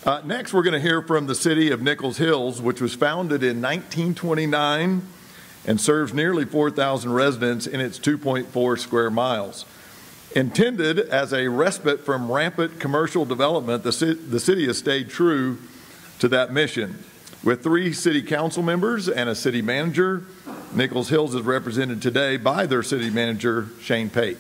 Next, we're going to hear from the city of Nichols Hills, which was founded in 1929 and serves nearly 4,000 residents in its 2.4 square miles. Intended as a respite from rampant commercial development, the city has stayed true to that mission. With 3 city council members and a city manager, Nichols Hills is represented today by their city manager, Shane Pate.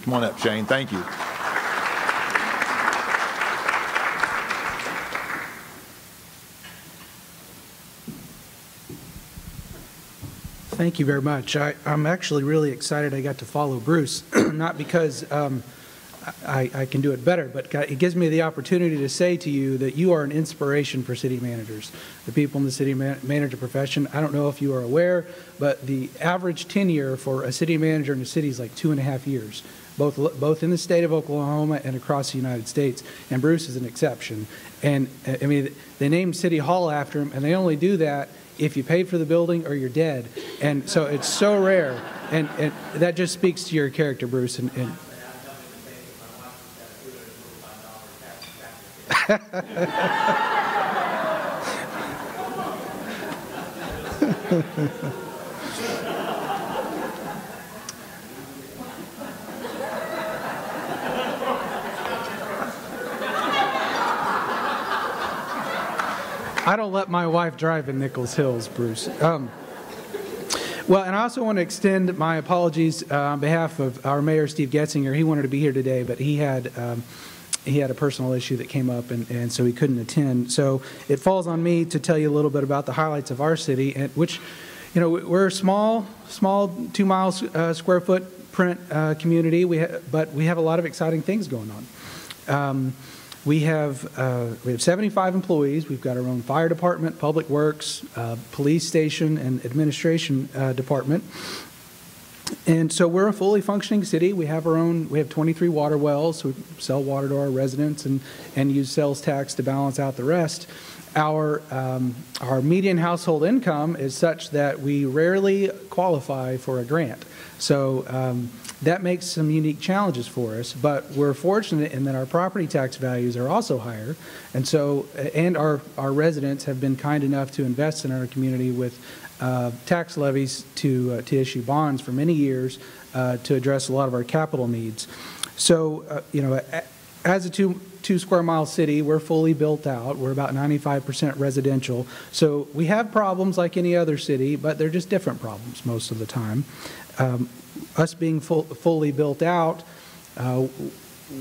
Come on up, Shane. Thank you. Thank you very much. I'm actually really excited I got to follow Bruce, not because I can do it better, but it gives me the opportunity to say to you that you are an inspiration for city managers, the people in the city manager profession. I don't know if you are aware, but the average tenure for a city manager in the city is like 2.5 years, both in the state of Oklahoma and across the United States, and Bruce is an exception. And I mean, they named City Hall after him, and they only do that if you paid for the building or you're dead. And so it's so rare, and that just speaks to your character, Bruce. And I don't let my wife drive in Nichols Hills, Bruce. Well, and I also want to extend my apologies on behalf of our mayor, Steve Getzinger. He wanted to be here today, but he had a personal issue that came up, and so he couldn't attend. So it falls on me to tell you a little bit about the highlights of our city, which, you know, we're a small 2 miles square footprint community, but we have a lot of exciting things going on. We have 75 employees. We've got our own fire department, public works, police station, and administration department. And so we're a fully functioning city. We have 23 water wells, so we sell water to our residents and use sales tax to balance out the rest. Our median household income is such that we rarely qualify for a grant. So that makes some unique challenges for us, but we're fortunate in that our property tax values are also higher, and so our residents have been kind enough to invest in our community with tax levies to issue bonds for many years to address a lot of our capital needs. So you know, as a two square mile city, we're fully built out. We're about 95% residential. So we have problems like any other city, but they're just different problems most of the time. Us being fully built out,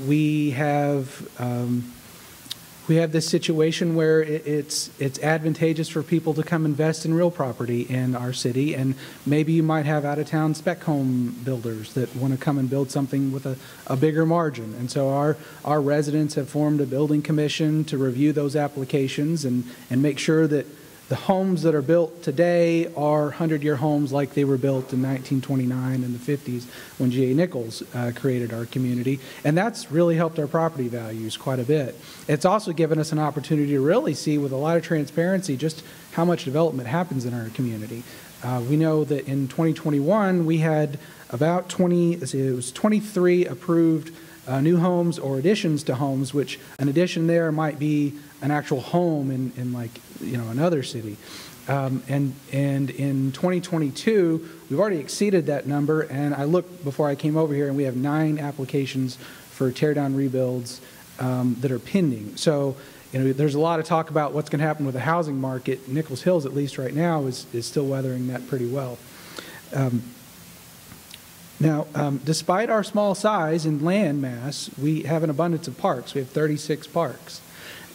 we have this situation where it's advantageous for people to come invest in real property in our city, and maybe you might have out-of-town spec home builders that want to come and build something with a bigger margin. And so our residents have formed a building commission to review those applications and make sure that the homes that are built today are 100-year homes like they were built in 1929 and the 50s when G.A. Nichols created our community. And that's really helped our property values quite a bit. It's also given us an opportunity to really see with a lot of transparency just how much development happens in our community. We know that in 2021 we had about 23 approved new homes or additions to homes, which an addition there might be an actual home in like, you know, another city. And in 2022, we've already exceeded that number, and I looked before I came over here, and we have 9 applications for tear-down rebuilds that are pending. So, you know, there's a lot of talk about what's going to happen with the housing market. Nichols Hills, at least right now, is still weathering that pretty well. Now, despite our small size and land mass, we have an abundance of parks. We have 36 parks.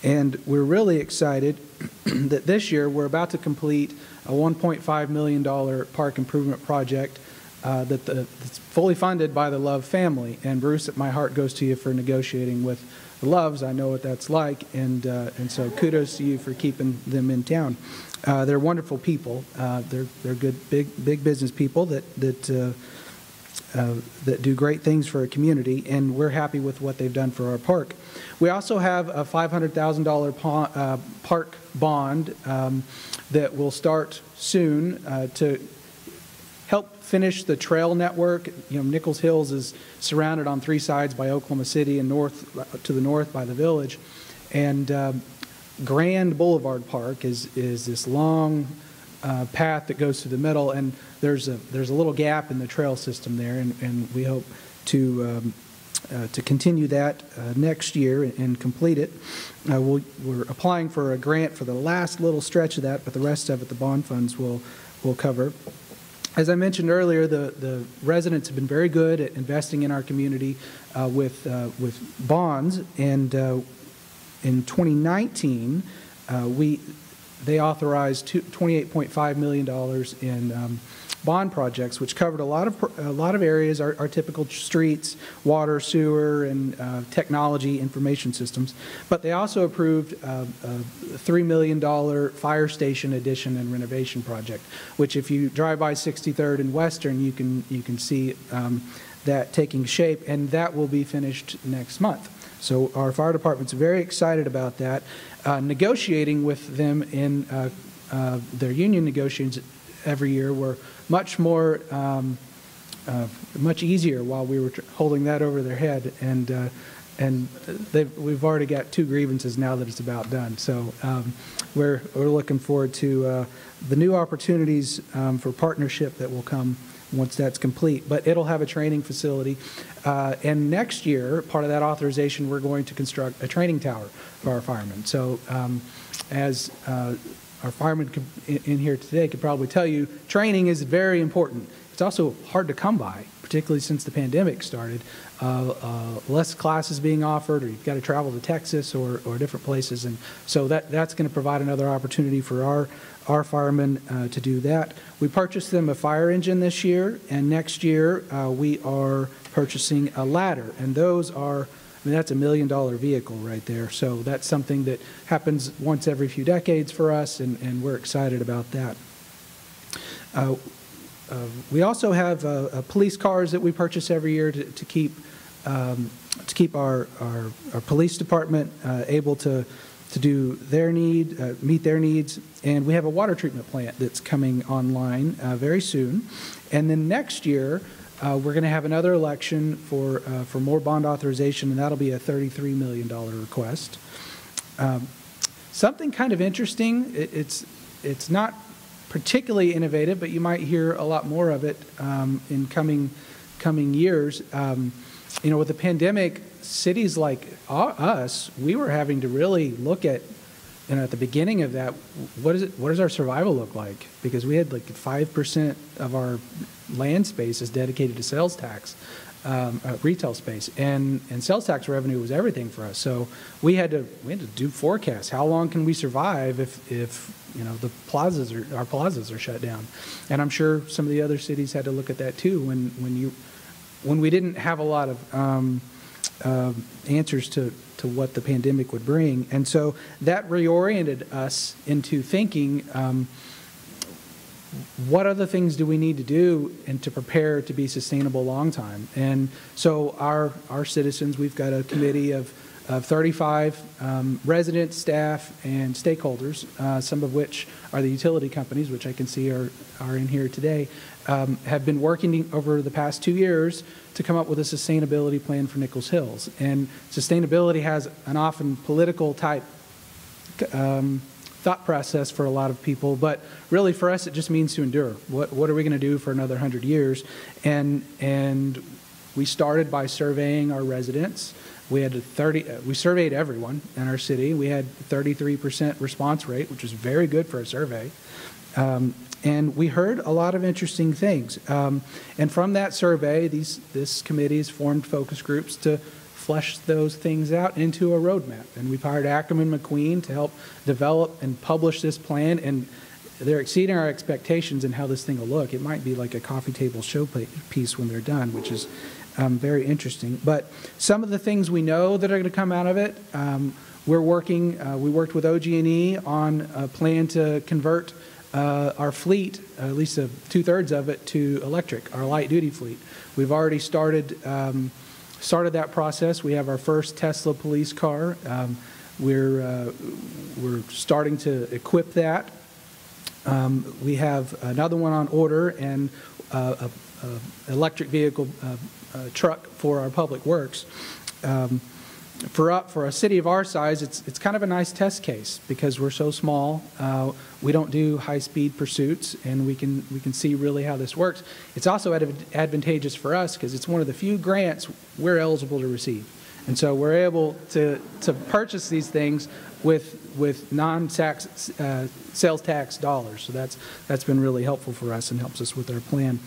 And we're really excited that this year we're about to complete a $1.5 million park improvement project that's fully funded by the Love family. And Bruce, my heart goes to you for negotiating with the Loves. I know what that's like, and so kudos to you for keeping them in town. They're wonderful people. They're good, big business people that do great things for a community, and we're happy with what they've done for our park. We also have a $500,000 park bond that will start soon to help finish the trail network. You know, Nichols Hills is surrounded on 3 sides by Oklahoma City and to the north by the Village, and Grand Boulevard Park is this long path that goes through the middle, and there's a little gap in the trail system there, and we hope to continue that next year and complete it. We're applying for a grant for the last little stretch of that, but the rest of it, the bond funds will cover. As I mentioned earlier, the residents have been very good at investing in our community with bonds, and in 2019, they authorized $28.5 million in bond projects, which covered a lot of areas, our typical streets, water, sewer, and technology information systems. But they also approved a $3 million fire station addition and renovation project, which, if you drive by 63rd and Western, you can see that taking shape, and that will be finished next month. So our fire department's very excited about that. Negotiating with them in their union negotiations every year were much more, much easier while we were holding that over their head, and we've already got 2 grievances now that it's about done. So we're looking forward to the new opportunities for partnership that will come once that's complete. But it'll have a training facility, and next year, part of that authorization, we're going to construct a training tower for our firemen. So as our firemen in here today could probably tell you, training is very important. It's also hard to come by, particularly since the pandemic started. Less classes being offered, or you've got to travel to Texas or different places, and so that's going to provide another opportunity for our firemen to do that. We purchased them a fire engine this year, and next year we are purchasing a ladder, and those are, I mean, that's $1 million vehicle right there. So that's something that happens once every few decades for us, and we're excited about that. We also have police cars that we purchase every year to keep our police department able to do their meet their needs. And we have a water treatment plant that's coming online very soon. And then next year, we're going to have another election for more bond authorization, and that'll be a $33 million request. Something kind of interesting, it's not particularly innovative, but you might hear a lot more of it in coming years. You know, with the pandemic, cities like us, we were having to really look at, you know, at the beginning of that, what does our survival look like? Because we had like 5% of our land space is dedicated to sales tax, retail space, and sales tax revenue was everything for us. So we had to do forecasts. How long can we survive if you know our plazas are shut down? And I'm sure some of the other cities had to look at that too when we didn't have a lot of answers to what the pandemic would bring. And so that reoriented us into thinking, what other things do we need to do and to prepare to be sustainable long time? And so our citizens, we've got a committee of 35 residents, staff, and stakeholders, some of which are the utility companies, which I can see are in here today, have been working over the past 2 years to come up with a sustainability plan for Nichols Hills. And sustainability has an often political type thought process for a lot of people, but really for us it just means to endure. What are we going to do for another 100 years? And we started by surveying our residents. We surveyed everyone in our city. We had 33% response rate, which was very good for a survey. And we heard a lot of interesting things. And from that survey, this committee has formed focus groups to flesh those things out into a roadmap. And we've hired Ackerman McQueen to help develop and publish this plan. And they're exceeding our expectations in how this thing will look. It might be like a coffee table showpiece when they're done, which is very interesting. But some of the things we know that are going to come out of it, we worked with OG&E on a plan to convert our fleet, at least 2/3 of it, to electric, our light-duty fleet. We've already started that process. We have our first Tesla police car. We're starting to equip that. We have another one on order, and a electric vehicle truck for our public works. for a city of our size, it's kind of a nice test case because we're so small. We don't do high-speed pursuits, and we can see really how this works. It's also advantageous for us because it's one of the few grants we're eligible to receive, and so we're able to purchase these things with non-tax sales tax dollars. So that's been really helpful for us and helps us with our plan.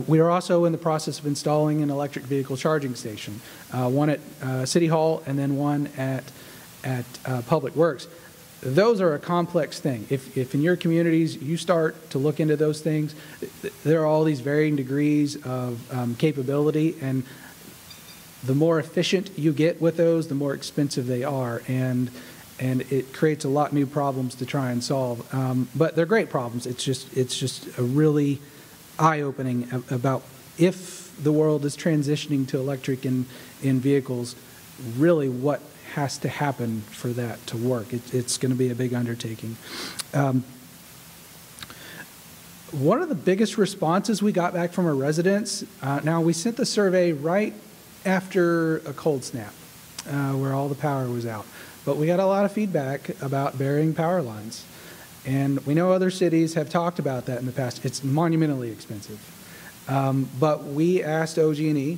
We are also in the process of installing an electric vehicle charging station, one at City Hall and then one at Public Works. Those are a complex thing. If in your communities you start to look into those things, there are all these varying degrees of capability, and the more efficient you get with those, the more expensive they are, and it creates a lot of new problems to try and solve. But they're great problems. It's just a really eye-opening about if the world is transitioning to electric in vehicles, really what has to happen for that to work. It's going to be a big undertaking. One of the biggest responses we got back from our residents, now we sent the survey right after a cold snap where all the power was out, but we got a lot of feedback about burying power lines. And we know other cities have talked about that in the past. It's monumentally expensive. But we asked OG&E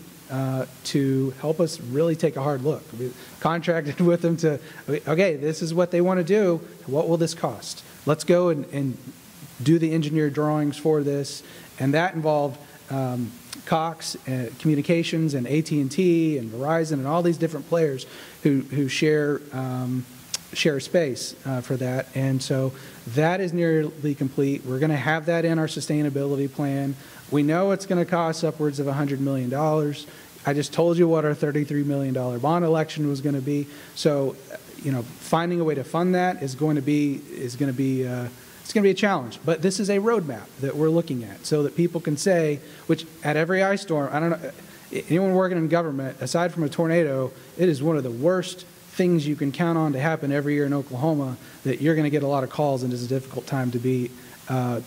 to help us really take a hard look. We contracted with them to, okay, this is what they want to do. What will this cost? Let's go and do the engineered drawings for this. And that involved Cox Communications and AT&T and Verizon and all these different players who share space for that. And so that is nearly complete. We're going to have that in our sustainability plan. We know it's going to cost upwards of $100 million. I just told you what our $33 million bond election was going to be. So, finding a way to fund that is going to be a challenge. But this is a roadmap that we're looking at so that people can say, which at every ice storm, I don't know, anyone working in government, aside from a tornado, it is one of the worst things you can count on to happen every year in Oklahoma, that you're going to get a lot of calls, and it's a difficult time to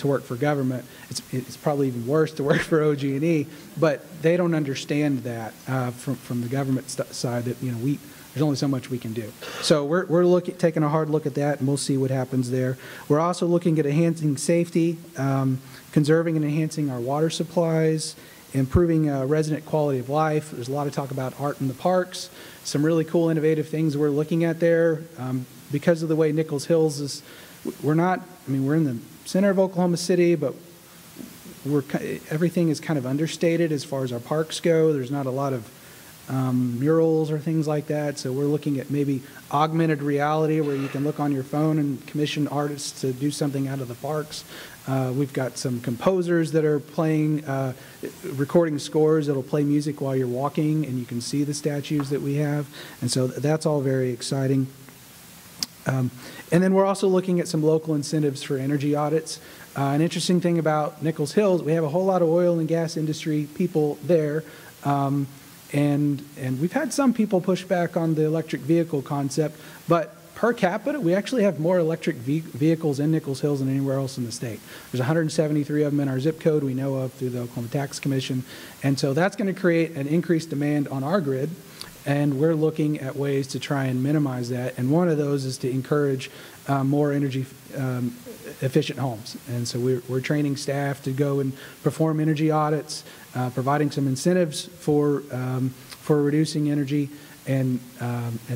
work for government. It's probably even worse to work for OG&E, but they don't understand that from the government side, that there's only so much we can do. So we're taking a hard look at that, and we'll see what happens there. We're also looking at enhancing safety, conserving and enhancing our water supplies, improving resident quality of life. There's a lot of talk about art in the parks. Some really cool, innovative things we're looking at there. Because of the way Nichols Hills is, we're in the center of Oklahoma City, but everything is kind of understated as far as our parks go. There's not a lot of murals or things like that. So we're looking at maybe augmented reality where you can look on your phone and commission artists to do something out of the parks. We've got some composers that are playing, recording scores that'll play music while you're walking, and you can see the statues that we have. And so that's all very exciting. And then we're also looking at some local incentives for energy audits. An interesting thing about Nichols Hills, we have a whole lot of oil and gas industry people there. And we've had some people push back on the electric vehicle concept, but per capita, we actually have more electric vehicles in Nichols Hills than anywhere else in the state. There's 173 of them in our zip code we know of through the Oklahoma Tax Commission. And so that's going to create an increased demand on our grid, and we're looking at ways to try and minimize that. And one of those is to encourage more energy efficient homes. And so we're training staff to go and perform energy audits, providing some incentives for reducing energy. And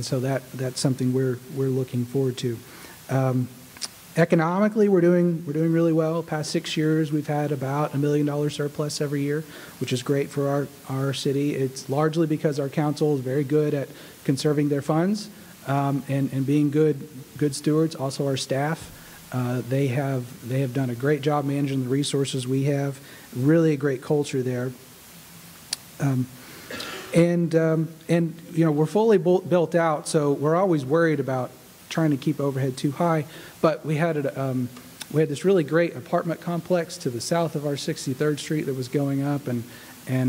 so that's something we're looking forward to. Economically, we're doing really well. Past 6 years, we've had about $1 million surplus every year, which is great for our city. It's largely because our council is very good at conserving their funds and being good stewards. Also, our staff, they have done a great job managing the resources we have. Really a great culture there. And we're fully built out, so we're always worried about trying to keep overhead too high. But we had this really great apartment complex to the south of our 63rd Street that was going up, and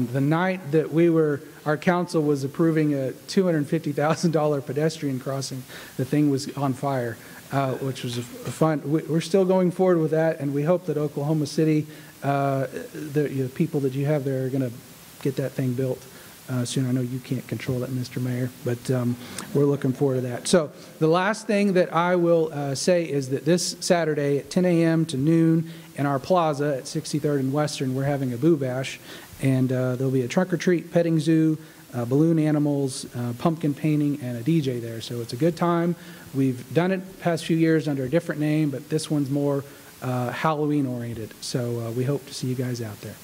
the night that our council was approving a $250,000 pedestrian crossing, the thing was on fire, which was fun. We're still going forward with that, and we hope that Oklahoma City, the people that you have there, are going to get that thing built soon. I know you can't control that, Mr. Mayor, but we're looking forward to that. So the last thing that I will say is that this Saturday at 10 a.m. to noon in our plaza at 63rd and Western, we're having a Boo Bash, and there'll be a trunk-or-treat, petting zoo, balloon animals, pumpkin painting, and a DJ there. So it's a good time. We've done it the past few years under a different name, but this one's more Halloween-oriented. So we hope to see you guys out there.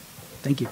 Thank you.